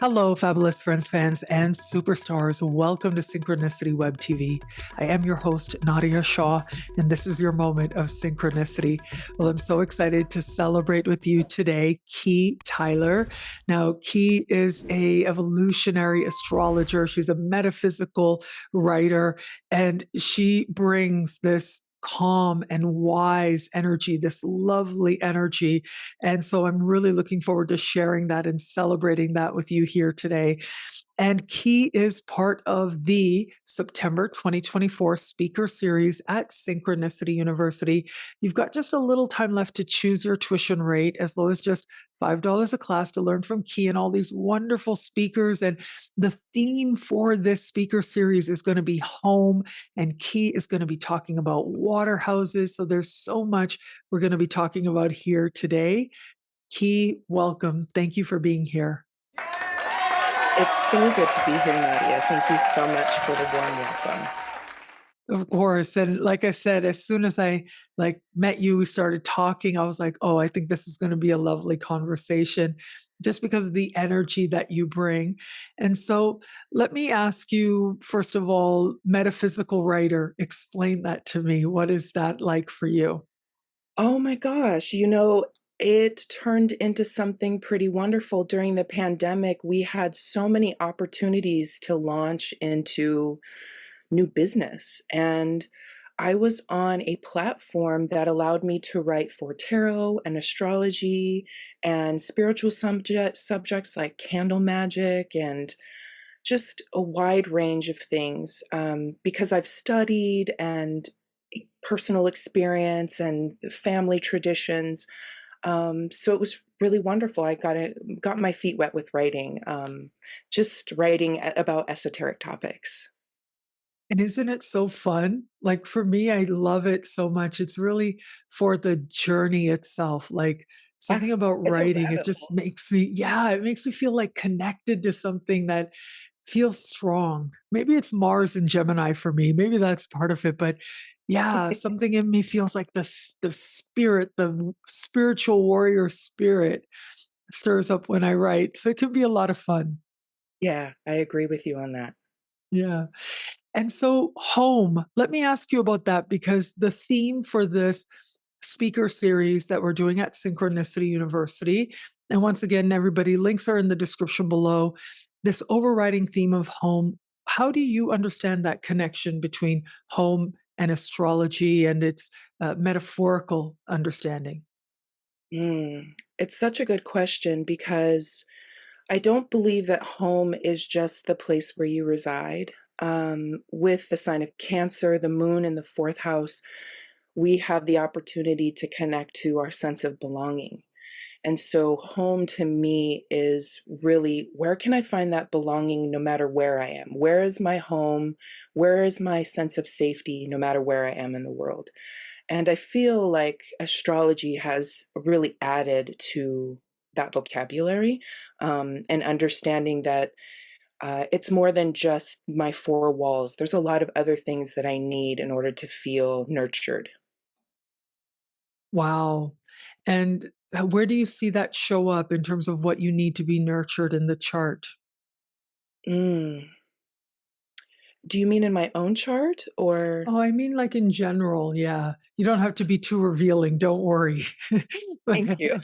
Hello, fabulous friends, fans, and superstars. Welcome to Synchronicity Web TV. I am your host, Nadiya Shah, and this is your moment of synchronicity. Well, I'm so excited to celebrate with you today, Key Tyler. Now, Key is a evolutionary astrologer. She's a metaphysical writer, and she brings this calm and wise energy, this lovely energy. And so I'm really looking forward to sharing that and celebrating that with you here today. And Key is part of the September 2024 speaker series at Synchronicity University. You've got just a little time left to choose your tuition rate, as low as just $5 a class, to learn from Key and all these wonderful speakers. And the theme for this speaker series is going to be home, and Key is going to be talking about water houses. So there's so much we're going to be talking about here today. Key, welcome. Thank you for being here. It's so good to be here, Nadiya. Thank you so much for the warm welcome. Of course. And like I said, as soon as I met you, we started talking, I was like, oh, I think this is going to be a lovely conversation just because of the energy that you bring. And so let me ask you, first of all, metaphysical writer, explain that to me. What is that like for you? Oh my gosh, it turned into something pretty wonderful. During the pandemic, we had so many opportunities to launch into new business. And I was on a platform that allowed me to write for tarot and astrology and spiritual subjects like candle magic and just a wide range of things, because I've studied and personal experience and family traditions. So it was really wonderful. I got my feet wet with writing, just writing about esoteric topics. And isn't it so fun? Like for me, I love it so much. It's really for the journey itself. Like Ah, something about it's a writing, it rabbit just hole. makes me, yeah, it makes me feel like connected to something that feels strong. Maybe it's Mars and Gemini for me. Maybe that's part of it. But yeah, something in me feels like the spirit, the spiritual warrior spirit stirs up when I write. So it can be a lot of fun. Yeah, I agree with you on that. Yeah. And so, home, let me ask you about that because the theme for this speaker series that we're doing at Synchronicity University, and once again, everybody, links are in the description below. This overriding theme of home, how do you understand that connection between home and astrology and its metaphorical understanding? It's such a good question because I don't believe that home is just the place where you reside. With the sign of Cancer, the moon in the fourth house, we have the opportunity to connect to our sense of belonging. And so, home to me is really, where can I find that belonging no matter where I am? Where is my home? Where is my sense of safety no matter where I am in the world? And I feel like astrology has really added to that vocabulary, and understanding that it's more than just my four walls. There's a lot of other things that I need in order to feel nurtured. Wow. And where do you see that show up in terms of what you need to be nurtured in the chart? Mm. Do you mean in my own chart or? Oh, I mean, like, in general, yeah. You don't have to be too revealing, don't worry. But Thank you.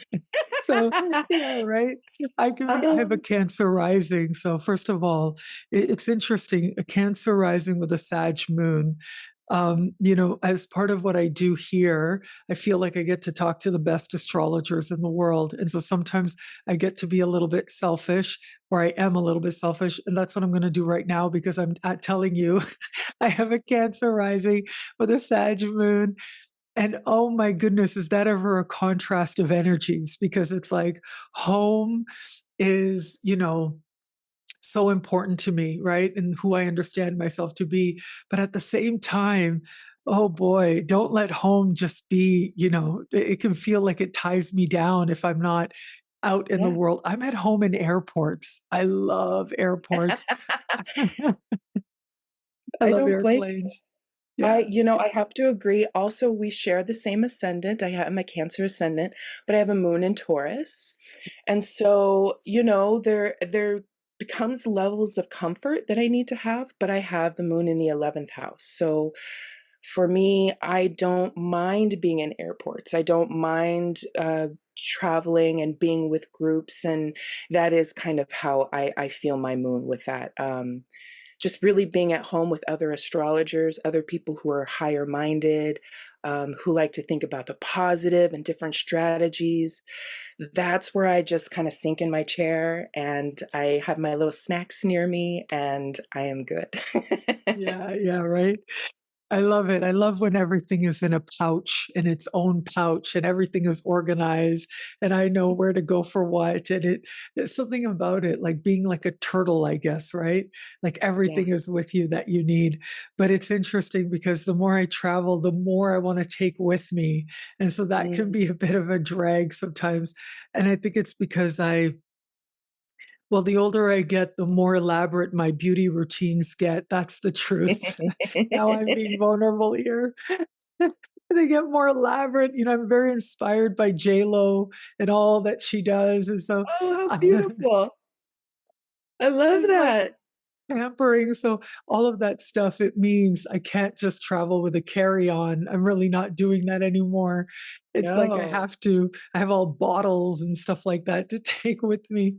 so, yeah, right? I have a Um, Cancer rising, so first of all, it's interesting, a Cancer rising with a Sag moon. As part of what I do here, I feel like I get to talk to the best astrologers in the world, and so sometimes I get to be a little bit selfish, or I am a little bit selfish, and that's what I'm gonna do right now because I'm, telling you I have a Cancer rising with a Sag moon. And oh my goodness, is that ever a contrast of energies? Because it's like home is, so important to me, right? And who I understand myself to be. But at the same time, oh boy, don't let home just be, it can feel like it ties me down if I'm not out in the yeah. world. I'm at home in airports. I love airports. I I love don't blame airplanes. I, Yeah. I have to agree. Also, we share the same ascendant. I'm a Cancer ascendant, but I have a moon in Taurus. And so, they're becomes levels of comfort that I need to have, but I have the moon in the 11th house. So for me, I don't mind being in airports. I don't mind traveling and being with groups. And that is kind of how I feel my moon with that. Just really being at home with other astrologers, other people who are higher minded, who like to think about the positive and different strategies. That's where I just kind of sink in my chair and I have my little snacks near me and I am good. Yeah, yeah, right. I love it. I love when everything is in a pouch, in its own pouch, and everything is organized, and I know where to go for what. And there's something about it, like being like a turtle, I guess, right? Like Yeah. everything is with you that you need. But it's interesting because the more I travel, the more I want to take with me. And so that can Mm. be a bit of a drag sometimes. And I think it's because well, the older I get, the more elaborate my beauty routines get. That's the truth. Now I'm being vulnerable here. They get more elaborate. I'm very inspired by J-Lo and all that she does, and so Oh, how I beautiful. I love I like that. pampering, so all of that stuff, it means I can't just travel with a carry-on. I'm really not doing that anymore. It's like No. I have all bottles and stuff like that to take with me.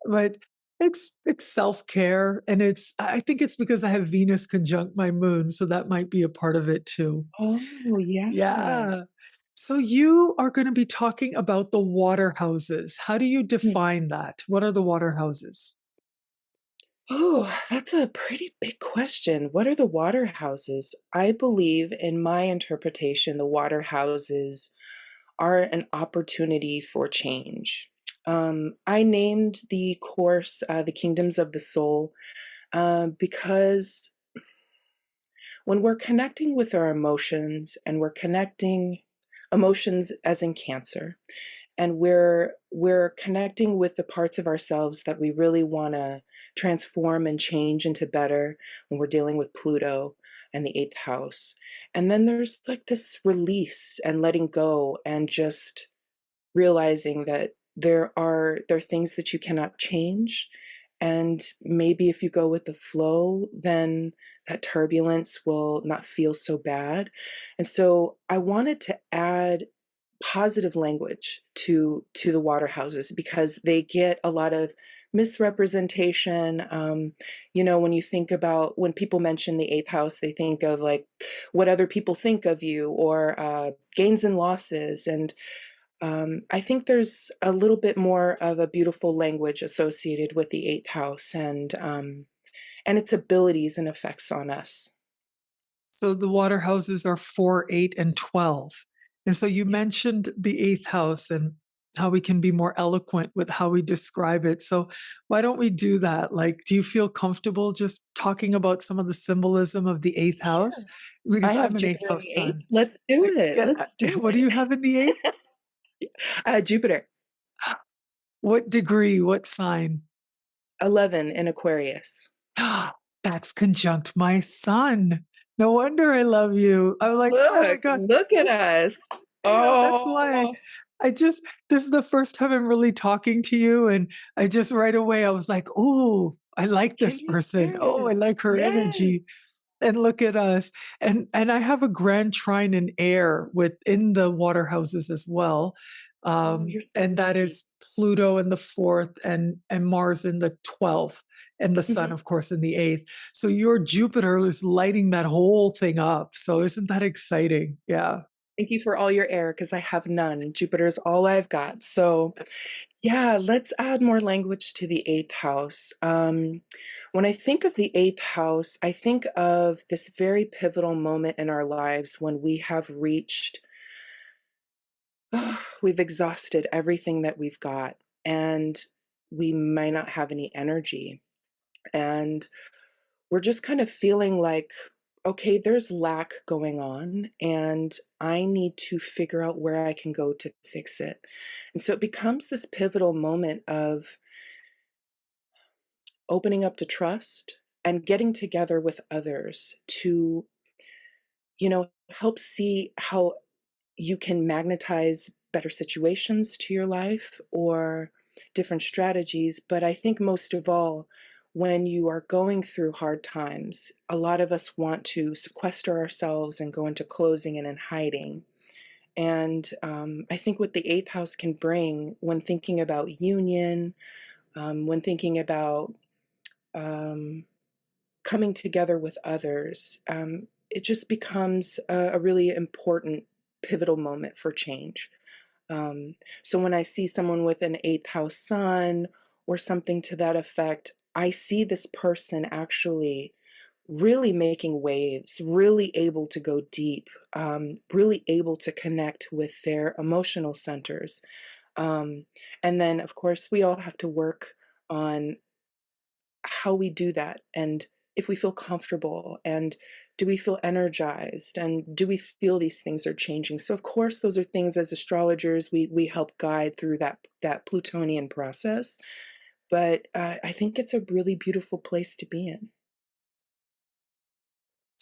But it's self-care, and I think it's because I have Venus conjunct my moon, so that might be a part of it too. Oh, yeah. Yeah. So you are gonna be talking about the water houses. How do you Mm. define that? What are the water houses? Oh, that's a pretty big question. What are the water houses? I believe, in my interpretation, the water houses are an opportunity for change. I named the course The Kingdoms of the Soul because when we're connecting with our emotions and we're connecting emotions as in Cancer, and we're connecting with the parts of ourselves that we really want to transform and change into better when we're dealing with Pluto and the 8th house. And then there's like this release and letting go and just realizing that there are things that you cannot change, and maybe if you go with the flow, then that turbulence will not feel so bad. And so I wanted to add positive language to the water houses because they get a lot of misrepresentation. When you think about when people mention the 8th house, they think of like what other people think of you or gains and losses. And I think there's a little bit more of a beautiful language associated with the 8th house and its abilities and effects on us. So the water houses are 4, 8, and 12. And so you Yeah. mentioned the 8th house and how we can be more eloquent with how we describe it. So why don't we do that? Like, do you feel comfortable just talking about some of the symbolism of the 8th house? I Because have I'm an 8th Jupiter in house the 8th. sun. Let's do it. Yeah, Let's do what do you have in the 8th? it. Jupiter, What degree? What sign? 11 in Aquarius. That's conjunct my sun. No wonder I love you. I'm like, oh my God. Look at This, us. I know that's why Oh, this is the first time I'm really talking to you. And I just right away, I was like, oh, I like this kindred person. Oh, I spirits. like her Yes. energy. And look at us. And I have a grand trine in air within the water houses as well. Oh, you're so And that lucky. is Pluto in the fourth and Mars in the 12th, and the sun, Mhm. of course, in the eighth. So your Jupiter is lighting that whole thing up. So isn't that exciting? Yeah. Thank you for all your air because I have none. Jupiter's all I've got. So, yeah, let's add more language to the 8th house. When I think of the 8th house, I think of this very pivotal moment in our lives when we have reached, we've exhausted everything that we've got, and we might not have any energy. And we're just kind of feeling like, okay, there's lack going on, and I need to figure out where I can go to fix it. And so it becomes this pivotal moment of opening up to trust and getting together with others to, help see how you can magnetize better situations to your life or different strategies. But I think most of all, when you are going through hard times, a lot of us want to sequester ourselves and go into closing and in hiding. And I think what the eighth house can bring when thinking about union, when thinking about um, coming together with others, it just becomes a really important pivotal moment for change. So when I see someone with an eighth house sun or something to that effect, I see this person actually really making waves, really able to go deep, really able to connect with their emotional centers. Um, and then, of course, we all have to work on how we do that and if we feel comfortable and do we feel energized and do we feel these things are changing. So of course those are things as astrologers we help guide through that Plutonian process, but I think it's a really beautiful place to be in.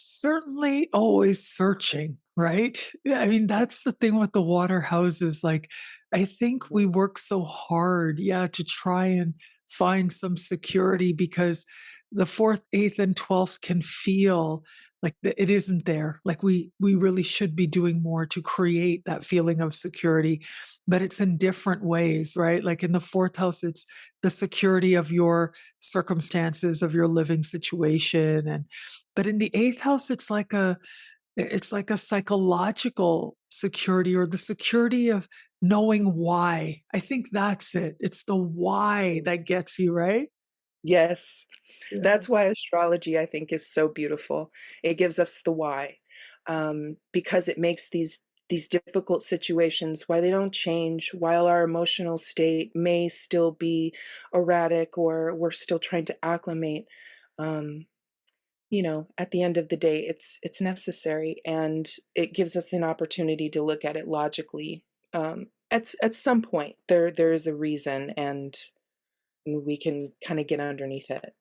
Certainly always searching, right? Yeah, I mean, that's the thing with the water houses. Like, I think we work so hard, yeah, to try and find some security because the fourth, eighth, and 12th can feel like it isn't there. Like we really should be doing more to create that feeling of security, but it's in different ways, right? Like in the fourth house, it's the security of your circumstances, of your living situation, and but in the eighth house, it's like a psychological security or the security of knowing why. I think that's it. It's the why that gets you, right? Yes. Yeah. That's why astrology, I think, is so beautiful. It gives us the why, because it makes these difficult situations, why they don't change, while our emotional state may still be erratic or we're still trying to acclimate. Um, at the end of the day, it's necessary, and it gives us an opportunity to look at it logically. At some point, there is a reason, and we can kind of get underneath it.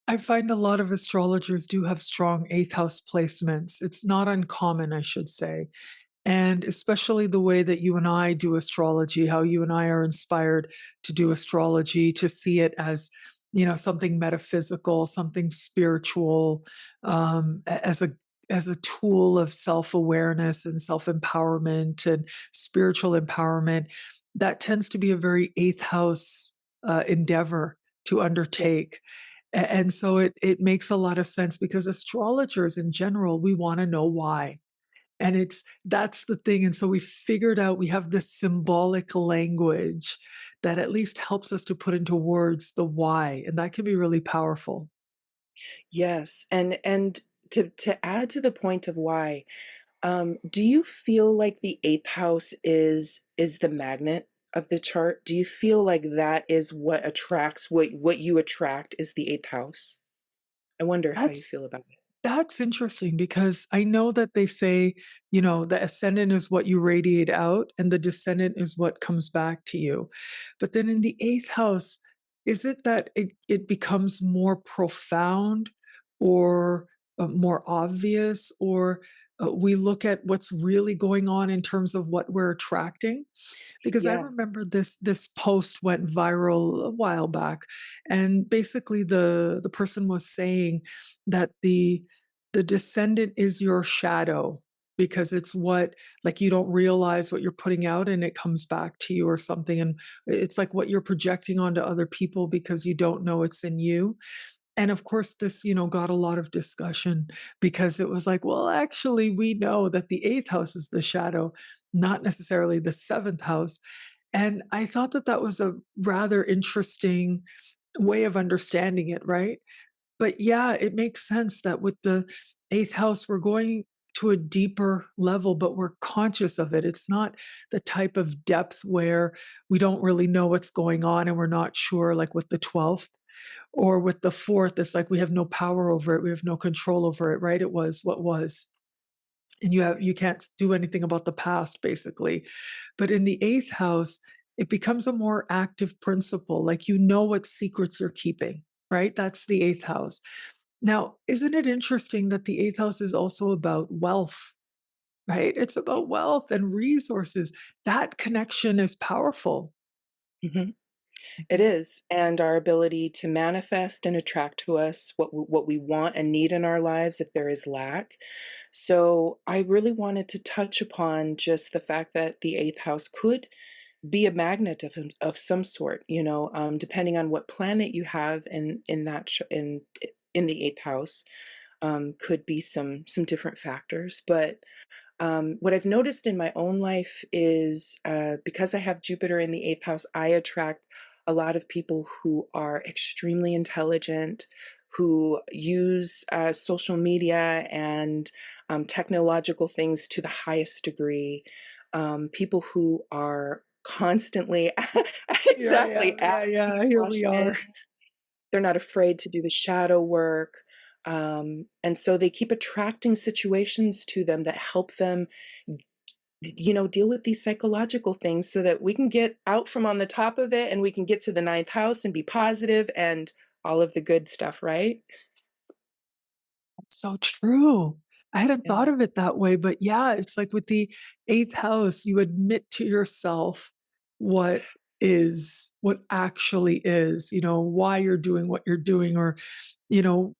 I find a lot of astrologers do have strong eighth house placements. It's not uncommon, I should say. And especially the way that you and I do astrology, how you and I are inspired to do astrology, to see it as, something metaphysical, something spiritual, as a tool of self-awareness and self-empowerment and spiritual empowerment. That tends to be a very eighth house endeavor to Yeah. undertake. And so it makes a lot of sense because astrologers in general, we want to know why. And that's the thing. And so we figured out we have this symbolic language that at least helps us to put into words the why. And that can be really powerful. Yes, and to add to the point of why, do you feel like the eighth house is the magnet of the chart? Do you feel like that is what attracts what you attract is the eighth house? I wonder how you That's feel about it. That's interesting because I know that they say, the ascendant is what you radiate out and the descendant is what comes back to you. But then in the eighth house, is it that it becomes more profound or more obvious, or we look at what's really going on in terms of what we're attracting? Because I Yeah, remember this post went viral a while back, and basically the person was saying that the descendant is your shadow because it's what, like, you don't realize what you're putting out and it comes back to you or something, and it's like what you're projecting onto other people because you don't know it's in you. And of course, this, got a lot of discussion because it was like, well, actually, we know that the eighth house is the shadow, not necessarily the seventh house. And I thought that that was a rather interesting way of understanding it, right? But yeah, it makes sense that with the eighth house, we're going to a deeper level, but we're conscious of it. It's not the type of depth where we don't really know what's going on and we're not sure, like with the 12th or with the fourth. It's like we have no power over it. We have no control over it, right? It was what was. And you can't do anything about the past, basically. But in the eighth house, it becomes a more active principle. Like you know what secrets you're keeping, right? That's the eighth house. Now, isn't it interesting that the eighth house is also about wealth, right? It's about wealth and resources. That connection is powerful. Mhm. It Yeah. is, and our ability to manifest and attract to us what we want and need in our lives if there is lack. So, I really wanted to touch upon just the fact that the 8th house could be a magnet of some sort, depending on what planet you have in that in the 8th house, could be some different factors, but what I've noticed in my own life is because I have Jupiter in the 8th house, I attract a lot of people who are extremely intelligent, who use social media and technological things to the highest degree, people who are constantly Here I exactly am. Yeah, asking yeah. Here we are. questions. They're not afraid to do the shadow work. And so they keep attracting situations to them that help them, deal with these psychological things so that we can get out from on the top of it and we can get to the ninth house and be positive and all of the good stuff, right? So true. I hadn't Yeah. thought of it that way, but yeah, it's like with the eighth house, you admit to yourself what actually is, why you're doing what you're doing, or,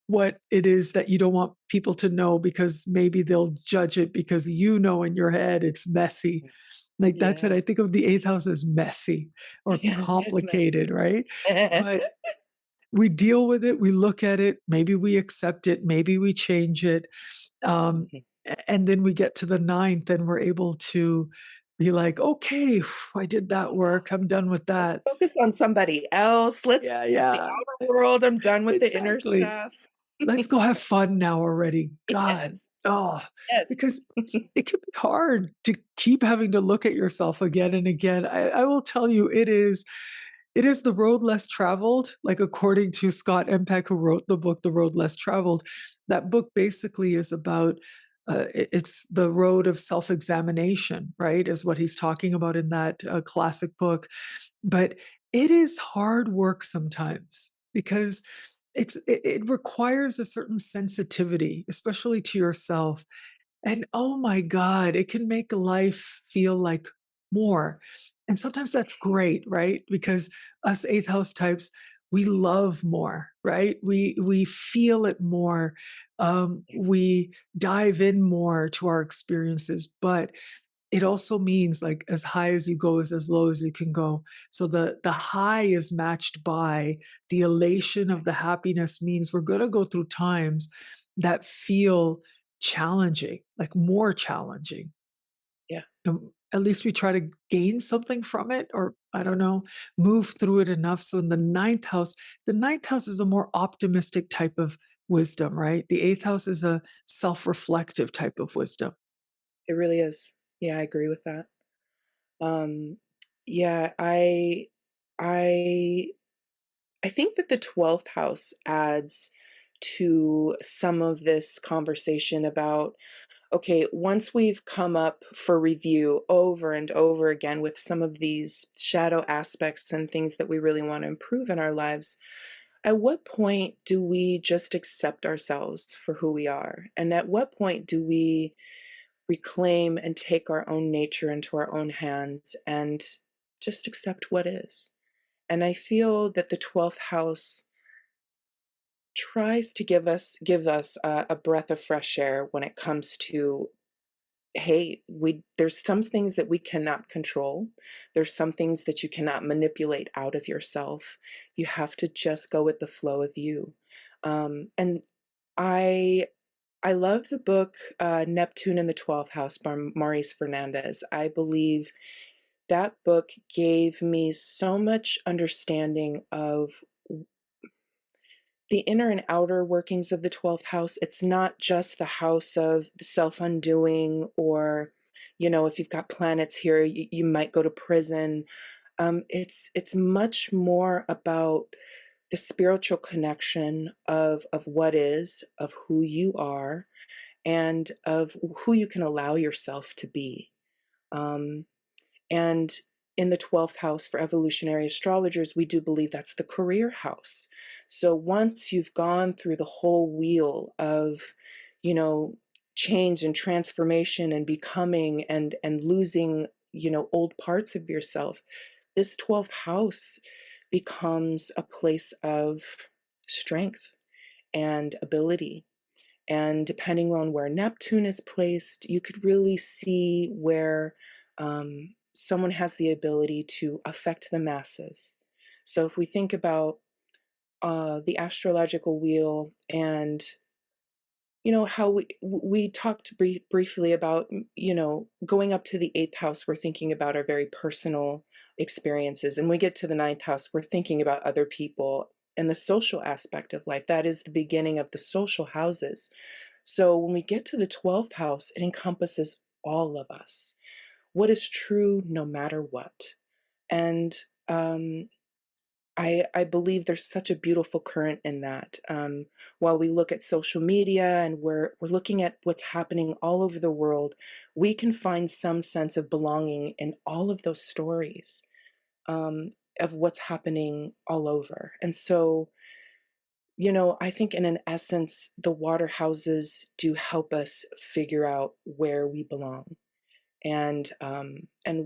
what it is that you don't want people to know because maybe they'll judge it because in your head it's messy. Like that's it. Yeah. I think of the eighth house as messy or Yeah, it's complicated, messy. right? But we deal with it, we look at it, maybe we accept it, maybe we change it. Um, Mhm. and then we get to the ninth and we're able to be like, okay, I did that work. I'm done with Let's that. focus on somebody else. Yeah, Let's the yeah, outer world. I'm done with the inner exactly. stuff. Let's go have fun now already. God. Yes. Oh, Yes. because it can be hard to keep having to look at yourself again and again. I will tell you, it is the road less traveled, like according to Scott Empek, who wrote the book, The Road Less Traveled. That book basically is about it's the road of self-examination, right? Is what he's talking about in that classic book. But it is hard work sometimes because it requires a certain sensitivity, especially to yourself. And oh my God, it can make life feel like more. And sometimes that's great, right? Because us eighth house types, we love more, right? We feel it more. We dive in more to our experiences, but it also means like as high as you go is as low as you can go. So the high is matched by the elation of the happiness means we're going to go through times that feel challenging, like more challenging. Yeah. At least we try to gain something from it, or I don't know, move through it enough. So in the ninth house is a more optimistic type of wisdom, right? The eighth house is a self-reflective type of wisdom. It really is. Yeah, I agree with that. Um, yeah, I I think that the 12th house adds to some of this conversation about, okay, once we've come up for review over and over again with some of these shadow aspects and things that we really want to improve in our lives, at what point do we just accept ourselves for who we are? And at what point do we reclaim and take our own nature into our own hands and just accept what is? And I feel that the 12th house tries to give us a breath of fresh air when it comes to, hey, we there's some things that we cannot control. There's some things that you cannot manipulate out of yourself. You have to just go with the flow of you. And I love the book Neptune in the 12th House by Maurice Fernandez. I believe that book gave me so much understanding of the inner and outer workings of the 12th house. It's not just the house of the self undoing, or, if you've got planets here, you might go to prison. It's much more about the spiritual connection of what is, of who you are, and of who you can allow yourself to be. Um, and in the 12th house for evolutionary astrologers, we do believe that's the career house. So once you've gone through the whole wheel of, you know, change and transformation and becoming and losing, old parts of yourself, this 12th house becomes a place of strength and ability. And depending on where Neptune is placed, you could really see where someone has the ability to affect the masses. So if we think about the astrological wheel, and how we talked briefly about, going up to the 8th house, we're thinking about our very personal experiences, and we get to the 9th house, we're thinking about other people and the social aspect of life. That is the beginning of the social houses. So when we get to the 12th house, it encompasses all of us, what is true no matter what. And I believe there's such a beautiful current in that. While we look at social media and we're looking at what's happening all over the world, we can find some sense of belonging in all of those stories, of what's happening all over. And so, I think in an essence, the water houses do help us figure out where we belong, and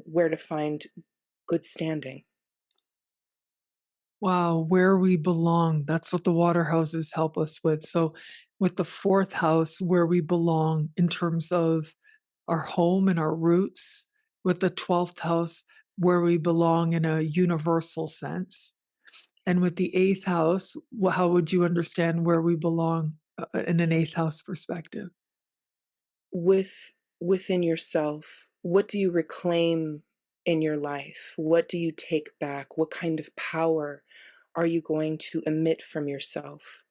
where to find good standing. Wow, where we belong. That's what the water houses help us with. So, with the fourth house, where we belong in terms of our home and our roots, with the 12th house, where we belong in a universal sense. And with the eighth house, how would you understand where we belong in an eighth house perspective? Within yourself, what do you reclaim in your life? What do you take back? What kind of power are you going to emit from yourself,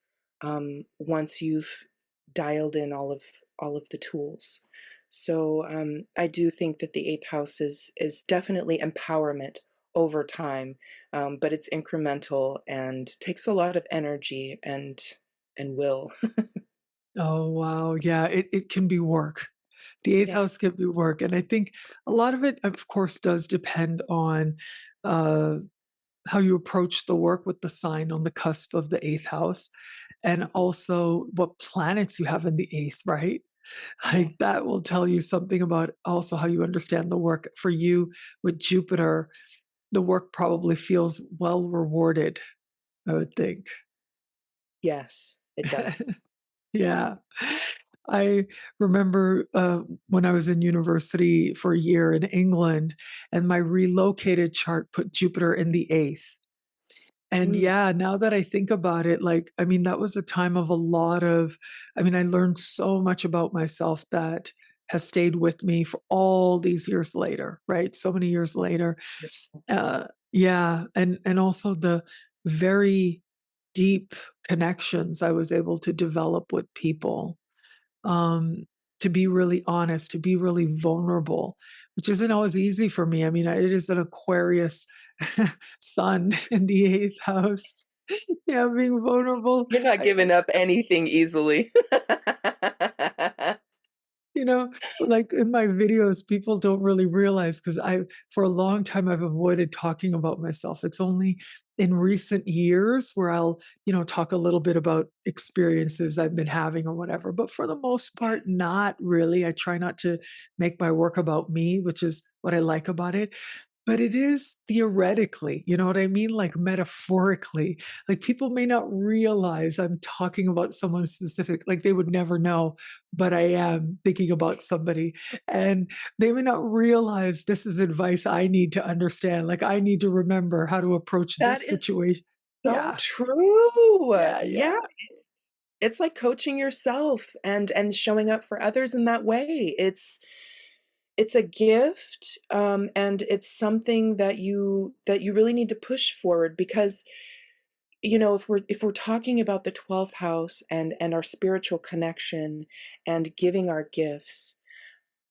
once you've dialed in all of the tools? So I do think that the 8th house is definitely empowerment over time, but it's incremental and takes a lot of energy and will. Oh, wow. Yeah, it can be work. The eighth Yeah. house can be work. And I think a lot of it, of course, does depend on uh, how you approach the work with the sign on the cusp of the eighth house, and also what planets you have in the eighth, right? Yeah. Like that will tell you something about also how you understand the work. For you with Jupiter, the work probably feels well rewarded, I would think. Yes, it does. Yeah. I remember when I was in university for a year in England, and my relocated chart put Jupiter in the eighth. And Mm. yeah, now that I think about it, like, I mean, that was a time of a lot of, I mean, I learned so much about myself that has stayed with me for all these years later, right? So many years later. Yeah. And also the very deep connections I was able to develop with people, um, to be really honest, to be really vulnerable, which isn't always easy for me. I mean, it is an Aquarius sun in the eighth house. Yeah, being vulnerable. You're not I, giving up anything easily. you know, like in my videos, people don't really realize because for a long time, I've avoided talking about myself. It's only in recent years where I'll, talk a little bit about experiences I've been having or whatever. But for the most part, not really. I try not to make my work about me, which is what I like about it. But it is theoretically, you know what I mean? Like metaphorically, like people may not realize I'm talking about someone specific, like they would never know, but I am thinking about somebody. And they may not realize this is advice I need to understand. Like I need to remember how to approach That this is situation. so Yeah. true. Yeah. Yeah, Yeah. it's like coaching yourself and showing up for others in that way. It's a gift, and it's something that you really need to push forward because, if we're talking about the 12th house and our spiritual connection and giving our gifts,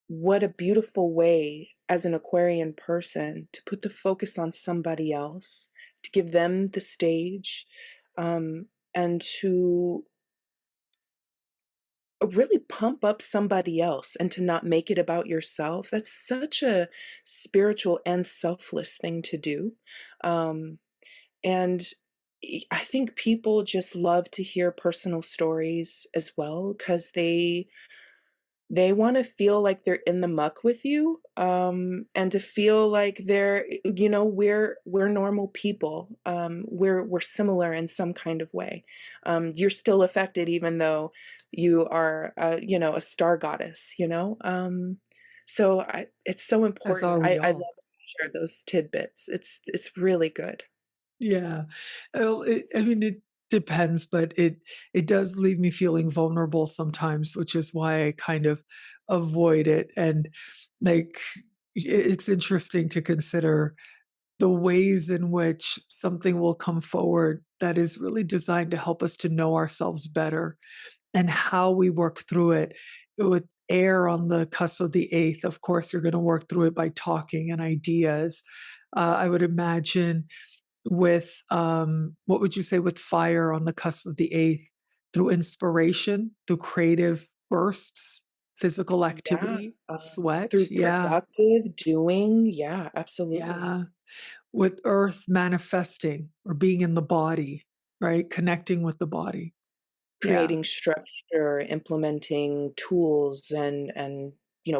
what a beautiful way as an Aquarian person to put the focus on somebody else, to give them the stage, and to really pump up somebody else and to not make it about yourself. That's such a spiritual and selfless thing to do. Um, and I think people just love to hear personal stories as well because They wanna feel like they're in the muck with you, and to feel like they're we're normal people. We're similar in some kind of way. You're still affected even though you are, a star goddess, you know? So it's so As important. are we I love all. that you share those tidbits. It's really good. Yeah. Well, I mean, it depends, but it does leave me feeling vulnerable sometimes, which is why I kind of avoid it. And like, it's interesting to consider the ways in which something will come forward that is really designed to help us to know ourselves better and how we work through it. With air on the cusp of the eighth, of course, you're going to work through it by talking and ideas. I would imagine with what would you say with fire on the cusp of the eighth, through inspiration, through creative bursts, physical Yeah, activity, sweat. through Yeah. productive doing, yeah, absolutely. Yeah. With earth manifesting or being in the body, right? Connecting with the body. Yeah. Creating structure, implementing tools and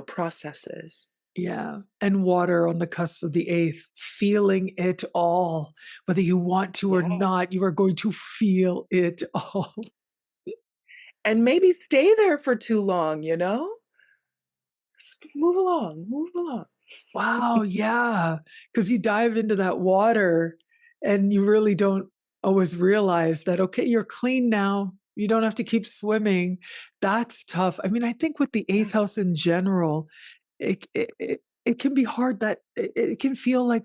processes. Yeah. And water on the cusp of the eighth, feeling it all. Whether you want to or Yeah, not, you are going to feel it all. and maybe stay there for too long, you know? Move along, move along. Wow, yeah, because you dive into that water and you really don't always realize that, okay, you're clean now. You don't have to keep swimming. That's tough. I mean, I think with the Yeah, 8th house in general, it can be hard that it can feel like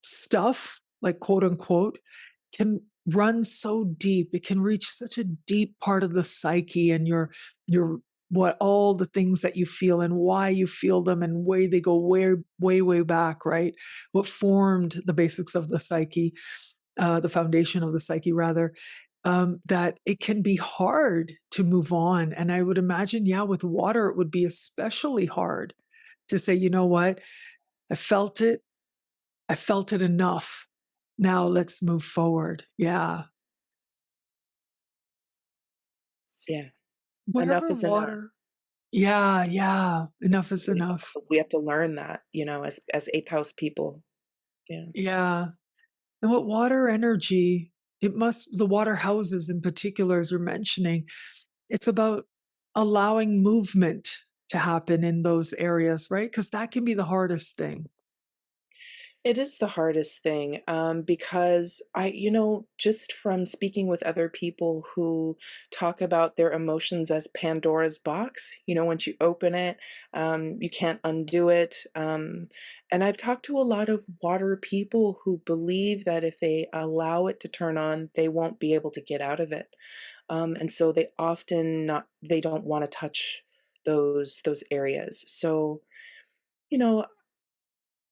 stuff, like quote unquote, can run so deep. It can reach such a deep part of the psyche and your what all the things that you feel and why you feel them and way they go way back, right? What formed the basics of the psyche, the foundation of the psyche, rather. That it can be hard to move on. And I would imagine, yeah, with water, it would be especially hard to say, you know what, I felt it. I felt it enough. Now let's move forward. Yeah. yeah. Enough Whatever is enough. water. Yeah, yeah. Enough is enough. We have to learn that, as 8th house people. Yeah. Yeah. And what water energy, it must, the water houses in particular, as you're mentioning, it's about allowing movement to happen in those areas, right? Because that can be the hardest thing. It is the hardest thing, because just from speaking with other people who talk about their emotions as Pandora's box, once you open it, you can't undo it. And I've talked to a lot of water people who believe that if they allow it to turn on, they won't be able to get out of it. And so they don't want to touch those areas. So, you know,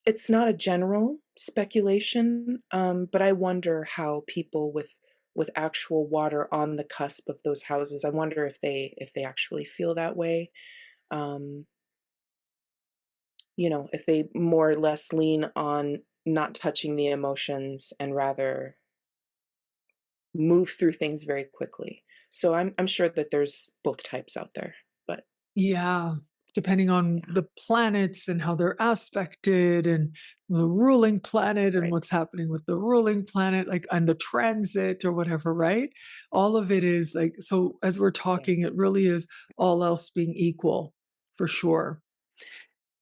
it's not a general speculation, but I wonder how people with actual water on the cusp of those houses, I wonder if they actually feel that way. Um, if they more or less lean on not touching the emotions and rather move through things very quickly. So I'm sure that there's both types out there, but Yeah, depending on yeah, the planets and how they're aspected and the ruling planet and right. what's happening with the ruling planet, like and the transit or whatever, right? All of it is like, so as we're talking, Yes. it really is all else being equal for sure.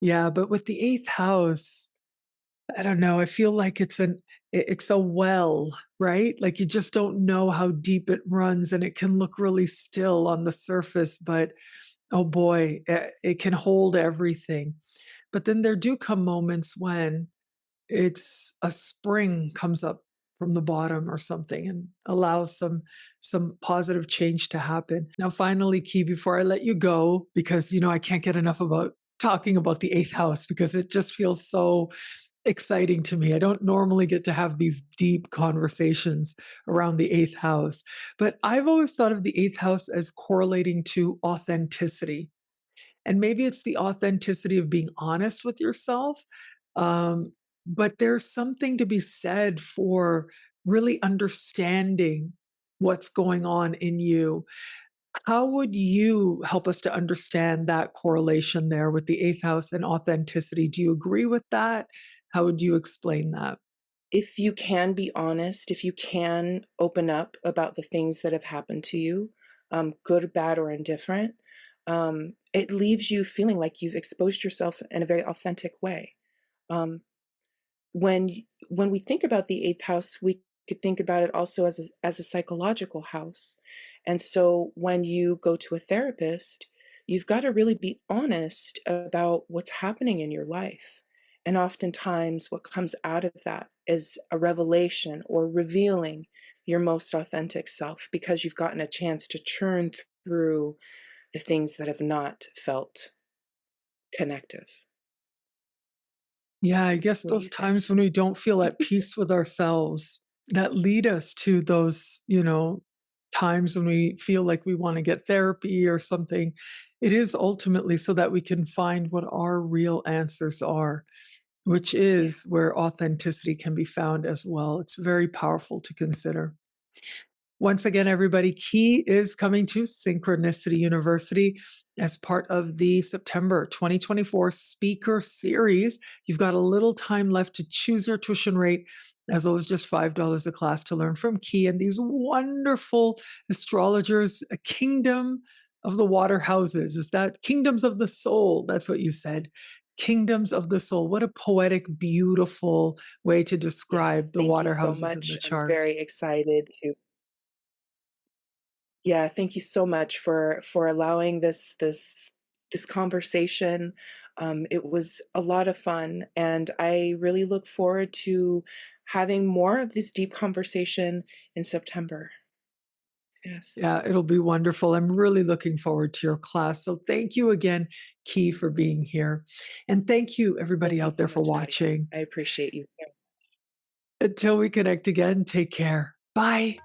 Yeah, but with the eighth house, I don't know. I feel like it's a well, right? Like you just don't know how deep it runs and it can look really still on the surface, but oh boy, it can hold everything. But then there do come moments when it's a spring comes up from the bottom or something and allows some positive change to happen. Now, finally, Key, before I let you go, because I can't get enough about talking about the eighth house because it just feels so exciting to me. I don't normally get to have these deep conversations around the eighth house, but I've always thought of the eighth house as correlating to authenticity. And maybe it's the authenticity of being honest with yourself. Um, but there's something to be said for really understanding what's going on in you. How would you help us to understand that correlation there with the eighth house and authenticity? Do you agree with that? How would you explain that? If you can be honest, if you can open up about the things that have happened to you, good, bad, or indifferent, it leaves you feeling like you've exposed yourself in a very authentic way. Um, when we think about the eighth house, we could think about it also as a psychological house. And so when you go to a therapist, you've got to really be honest about what's happening in your life. And oftentimes, what comes out of that is a revelation or revealing your most authentic self because you've gotten a chance to churn through the things that have not felt connective. Yeah, I guess What do those you think? times when we don't feel at peace with ourselves that lead us to those, times when we feel like we want to get therapy or something. It is ultimately so that we can find what our real answers are, which Yeah. is where authenticity can be found as well. It's very powerful to consider. Once again, everybody, Key is coming to Synchronicity University as part of the September 2024 speaker series. You've got a little time left to choose your tuition rate. As always, just $5 a class to learn from Key and these wonderful astrologers, a kingdom of the water houses. Is that kingdoms of the soul? That's what you said. Kingdoms of the soul. What a poetic, beautiful way to Yes. describe the Thank you water so houses in much. the I'm chart. very excited to. Yeah, thank you so much for allowing this conversation. It was a lot of fun, and I really look forward to having more of this deep conversation in September. Yes. Yeah, it'll be wonderful. I'm really looking forward to your class. So thank you again, Key, for being here. And thank you, everybody Thank you out there, so for much, Nadia. watching. I appreciate you. Until we connect again, take care. Bye.